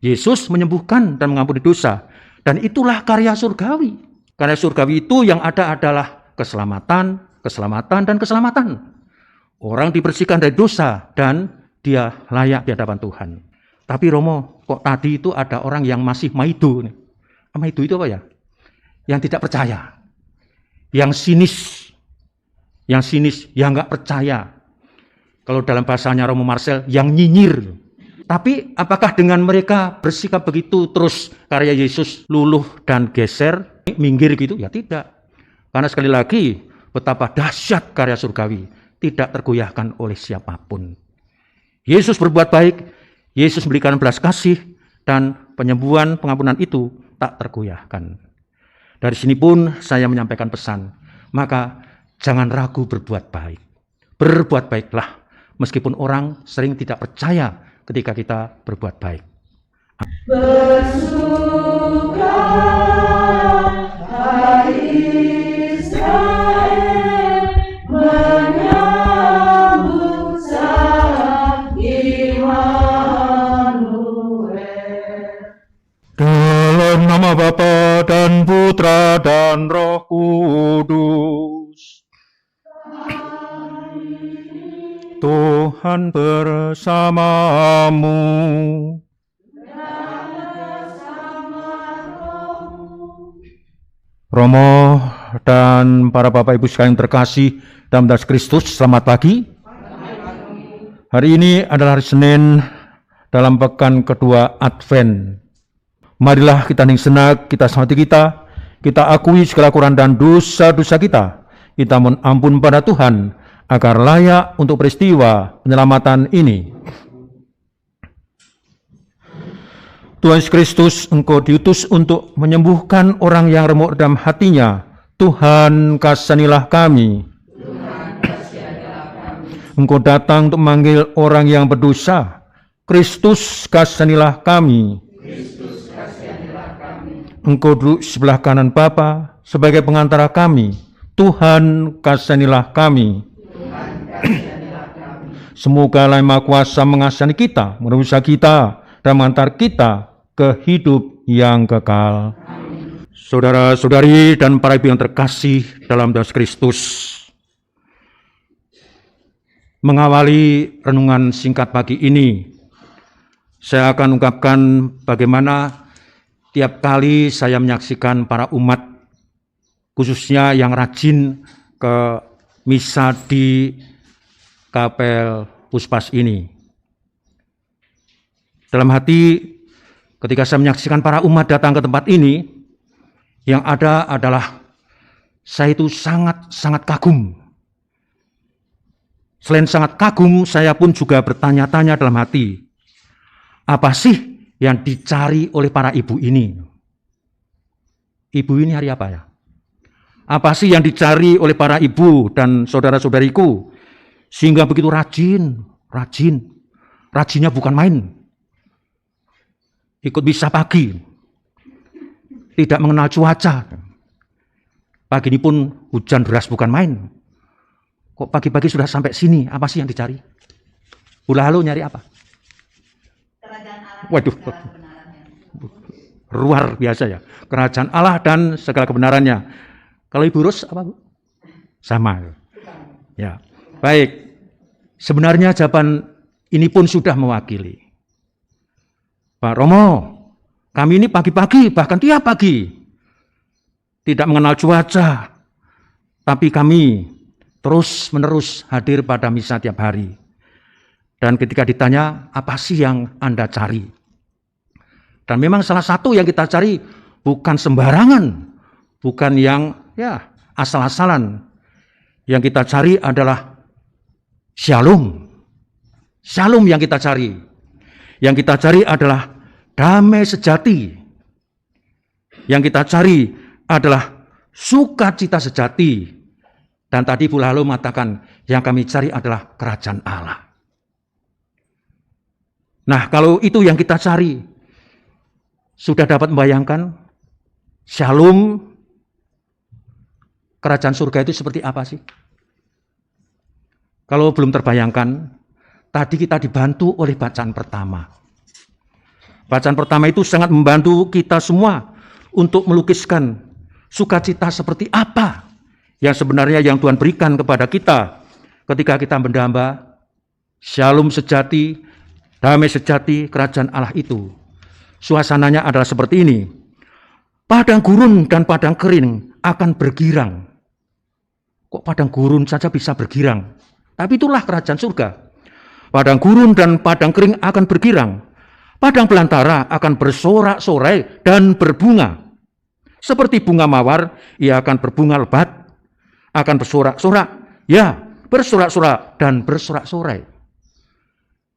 Yesus menyembuhkan dan mengampuni dosa. Dan itulah karya surgawi. Karya surgawi itu yang ada adalah keselamatan, keselamatan, dan keselamatan. Orang dibersihkan dari dosa dan dia layak di hadapan Tuhan. Tapi Romo, kok tadi itu ada orang yang masih maido. Maido itu apa ya? Yang tidak percaya. Yang sinis, yang nggak percaya. Kalau dalam bahasanya Romo Marcel, yang nyinyir. Tapi apakah dengan mereka bersikap begitu terus karya Yesus luluh dan geser, minggir gitu? Ya tidak. Karena sekali lagi betapa dahsyat karya surgawi tidak tergoyahkan oleh siapapun. Yesus berbuat baik, Yesus memberikan belas kasih, dan penyembuhan pengampunan itu tak tergoyahkan. Dari sini pun saya menyampaikan pesan, maka jangan ragu berbuat baik. Berbuat baiklah, meskipun orang sering tidak percaya ketika kita berbuat baik. Bersuka hai Israel, menyambut Sang Immanuel. Dalam nama Bapa dan Putra dan Roh Kudus. Tuhan bersamamu. Romo dan para Bapak Ibu sekalian terkasih dalam Yesus Kristus, selamat pagi. Hari ini adalah hari Senin dalam pekan kedua Advent. Marilah kita hening senak, kita semati kita akui segala kekurangan dan dosa-dosa kita. Kita mohon ampun pada Tuhan agar layak untuk peristiwa penyelamatan ini. Tuhan Yesus Kristus, Engkau diutus untuk menyembuhkan orang yang remuk dalam hatinya. Tuhan, kasihanilah kami. Engkau datang untuk memanggil orang yang berdosa. Kristus, kasihanilah kami. Engkau duduk sebelah kanan Bapa sebagai pengantara kami. Tuhan, kasihanilah kami. Semoga Allah Maha Kuasa mengasihani kita, menebus kita, dan mengantar kita ke hidup yang kekal. Saudara-saudari dan para ibu yang terkasih dalam Yesus Kristus, mengawali renungan singkat pagi ini, saya akan ungkapkan bagaimana tiap kali saya menyaksikan para umat, khususnya yang rajin ke misa di Kapel Puspas ini. Dalam hati, ketika saya menyaksikan para umat datang ke tempat ini, yang ada adalah saya itu sangat kagum. Selain sangat kagum, saya pun juga bertanya-tanya dalam hati, apa sih yang dicari oleh para ibu ini? Ibu ini hari apa ya? Apa sih yang dicari oleh para ibu dan saudara-saudariku sehingga begitu rajinnya bukan main. Ikut misa pagi, tidak mengenal cuaca. Pagi ini pun hujan deras bukan main. Kok pagi-pagi sudah sampai sini? Apa sih yang dicari? Lalu nyari apa? Kerajaan Allah. Waduh, luar biasa ya. Kerajaan Allah dan segala kebenarannya. Kalau Ibu Ros apa Bu? Sama. Ya, baik. Sebenarnya jawaban ini pun sudah mewakili. Pak Romo, kami ini pagi-pagi, bahkan tiap pagi, tidak mengenal cuaca, tapi kami terus-menerus hadir pada misa tiap hari. Dan ketika ditanya, apa sih yang Anda cari? Dan memang salah satu yang kita cari bukan sembarangan, bukan yang asal-asalan. Yang kita cari adalah shalom. Shalom yang kita cari. Yang kita cari adalah damai sejati. Yang kita cari adalah sukacita sejati. Dan tadi Bu Lalu mengatakan, yang kami cari adalah kerajaan Allah. Nah, kalau itu yang kita cari, sudah dapat membayangkan shalom, kerajaan surga itu seperti apa sih? Kalau belum terbayangkan, tadi kita dibantu oleh bacaan pertama. Bacaan pertama itu sangat membantu kita semua untuk melukiskan sukacita seperti apa yang sebenarnya yang Tuhan berikan kepada kita ketika kita mendamba shalom sejati, damai sejati kerajaan Allah itu. Suasananya adalah seperti ini. Padang gurun dan padang kering akan bergirang. Kok padang gurun saja bisa bergirang? Tapi itulah kerajaan surga. Padang gurun dan padang kering akan bergirang. Padang belantara akan bersorak-sorai dan berbunga. Seperti bunga mawar, ia akan berbunga lebat, akan bersorak-sorak, ya, bersorak-sorak dan bersorak-sorai.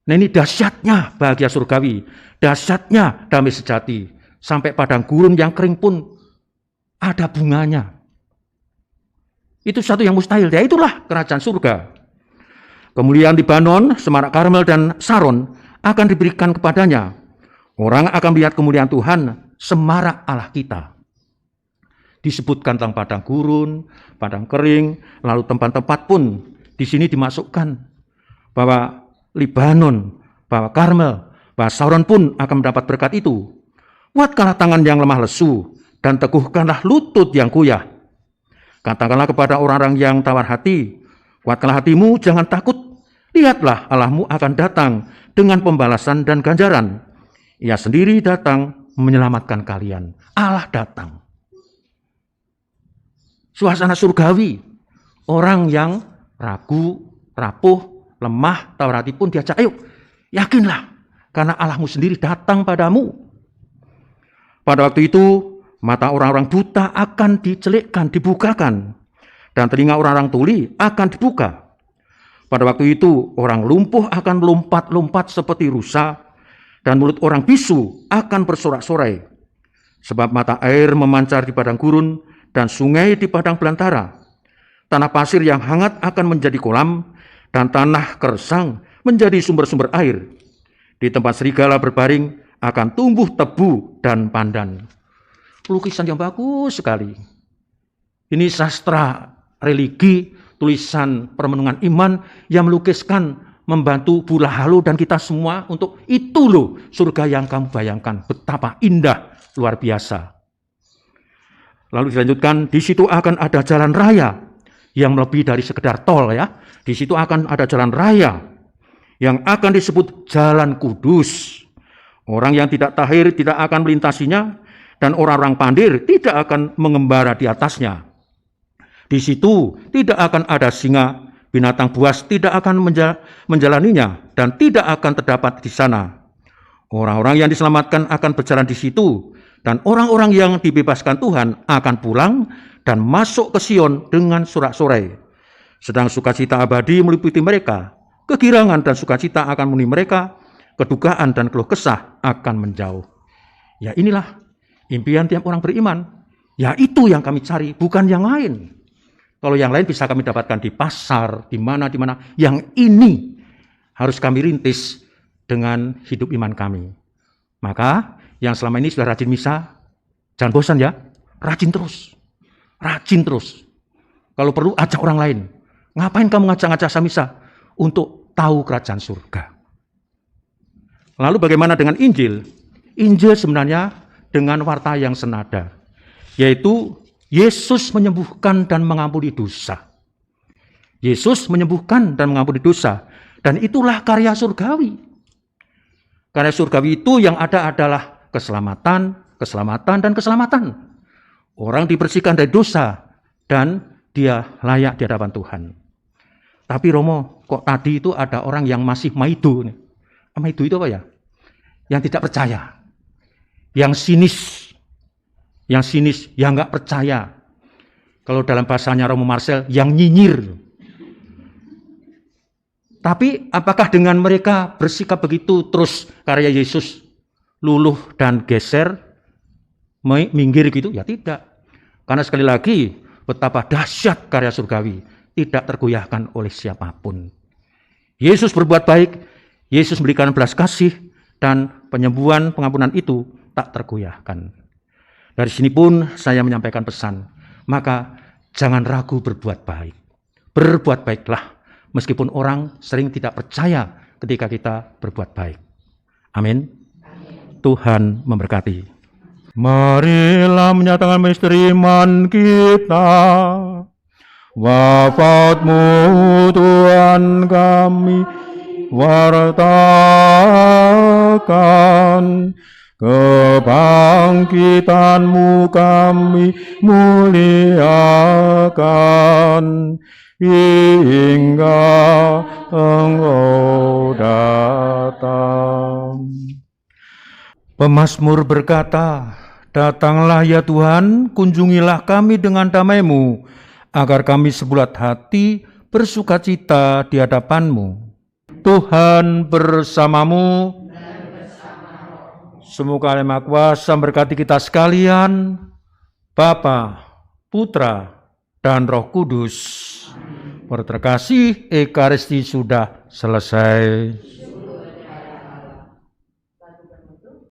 Nah, ini dahsyatnya bahagia surgawi, dahsyatnya damai sejati. Sampai padang gurun yang kering pun ada bunganya. Itu satu yang mustahil, ya itulah kerajaan surga. Kemuliaan Libanon, Semarak Karmel dan Saron akan diberikan kepadanya. Orang akan melihat kemuliaan Tuhan, semarak Allah kita. Disebutkan tentang padang gurun, padang kering, lalu tempat-tempat pun di sini dimasukkan bahwa Libanon, bahwa Karmel, bahwa Saron pun akan mendapat berkat itu. Kuatkanlah tangan yang lemah lesu dan teguhkanlah lutut yang goyah. Katakanlah kepada orang-orang yang tawar hati, kuatkanlah hatimu, jangan takut. Lihatlah Allahmu akan datang dengan pembalasan dan ganjaran. Ia sendiri datang menyelamatkan kalian. Allah datang. Suasana surgawi. Orang yang ragu, rapuh, lemah, tawar hati pun diajak, ayo yakinlah. Karena Allahmu sendiri datang padamu. Pada waktu itu, mata orang-orang buta akan dicelikkan, dibukakan. Dan telinga orang-orang tuli akan dibuka. Pada waktu itu, orang lumpuh akan melompat-lompat seperti rusa. Dan mulut orang bisu akan bersorak-sorai. Sebab mata air memancar di padang gurun dan sungai di padang belantara. Tanah pasir yang hangat akan menjadi kolam. Dan tanah kersang menjadi sumber-sumber air. Di tempat serigala berbaring akan tumbuh tebu dan pandan. Lukisan yang bagus sekali. Ini sastra religi, tulisan permenungan iman yang melukiskan, membantu Bula Halo dan kita semua untuk itu loh surga yang kamu bayangkan. Betapa indah, luar biasa. Lalu dilanjutkan, di situ akan ada jalan raya yang lebih dari sekedar tol ya. Di situ akan ada jalan raya yang akan disebut Jalan Kudus. Orang yang tidak tahir tidak akan melintasinya, dan orang-orang pandir tidak akan mengembara di atasnya. Di situ tidak akan ada singa, binatang buas tidak akan menjalaninya, dan tidak akan terdapat di sana. Orang-orang yang diselamatkan akan berjalan di situ, dan orang-orang yang dibebaskan Tuhan akan pulang dan masuk ke Sion dengan sorak-sorai. Sedang sukacita abadi meliputi mereka, kegirangan dan sukacita akan memenuhi mereka, kedukaan dan keluh kesah akan menjauh. Ya inilah impian tiap orang beriman. Ya itu yang kami cari, bukan yang lain. Kalau yang lain bisa kami dapatkan di pasar, di mana. Yang ini harus kami rintis dengan hidup iman kami. Maka yang selama ini sudah rajin misa, jangan bosan ya, rajin terus. Rajin terus. Kalau perlu ajak orang lain. Ngapain kamu ngajak-ngajak saya misa? Untuk tahu kerajaan surga. Lalu bagaimana dengan Injil? Injil sebenarnya dengan warta yang senada, yaitu Yesus menyembuhkan dan mengampuni dosa. Yesus menyembuhkan dan mengampuni dosa, dan itulah karya surgawi. Karya surgawi itu yang ada adalah keselamatan, dan keselamatan. Orang dibersihkan dari dosa, dan dia layak di hadapan Tuhan. Tapi Romo, kok tadi itu ada orang yang masih maido. Maido itu apa ya? Yang tidak percaya. Yang sinis, yang nggak percaya. Kalau dalam bahasanya Romo Marcel, yang nyinyir. Tapi apakah dengan mereka bersikap begitu terus karya Yesus luluh dan geser, minggir gitu? Ya tidak. Karena sekali lagi, betapa dahsyat karya surgawi, tidak tergoyahkan oleh siapapun. Yesus berbuat baik, Yesus memberikan belas kasih, dan penyembuhan, pengampunan itu tak tergoyahkan. Dari sini pun saya menyampaikan pesan, maka jangan ragu berbuat baik. Berbuat baiklah, meskipun orang sering tidak percaya ketika kita berbuat baik. Amin. Tuhan memberkati. Marilah menyatakan misteri iman kita. Wafat-Mu Tuhan kami wartakan, kebangkitan-Mu kami muliakan, hingga Engkau datang. Pemazmur berkata, datanglah ya Tuhan, kunjungilah kami dengan damai-Mu, agar kami sebulat hati bersukacita di hadapan-Mu. Tuhan bersamamu, semoga Allah Maha Kuasa memberkati kita sekalian, Bapa, Putra, dan Roh Kudus. Terkasih, Ekaristi sudah selesai.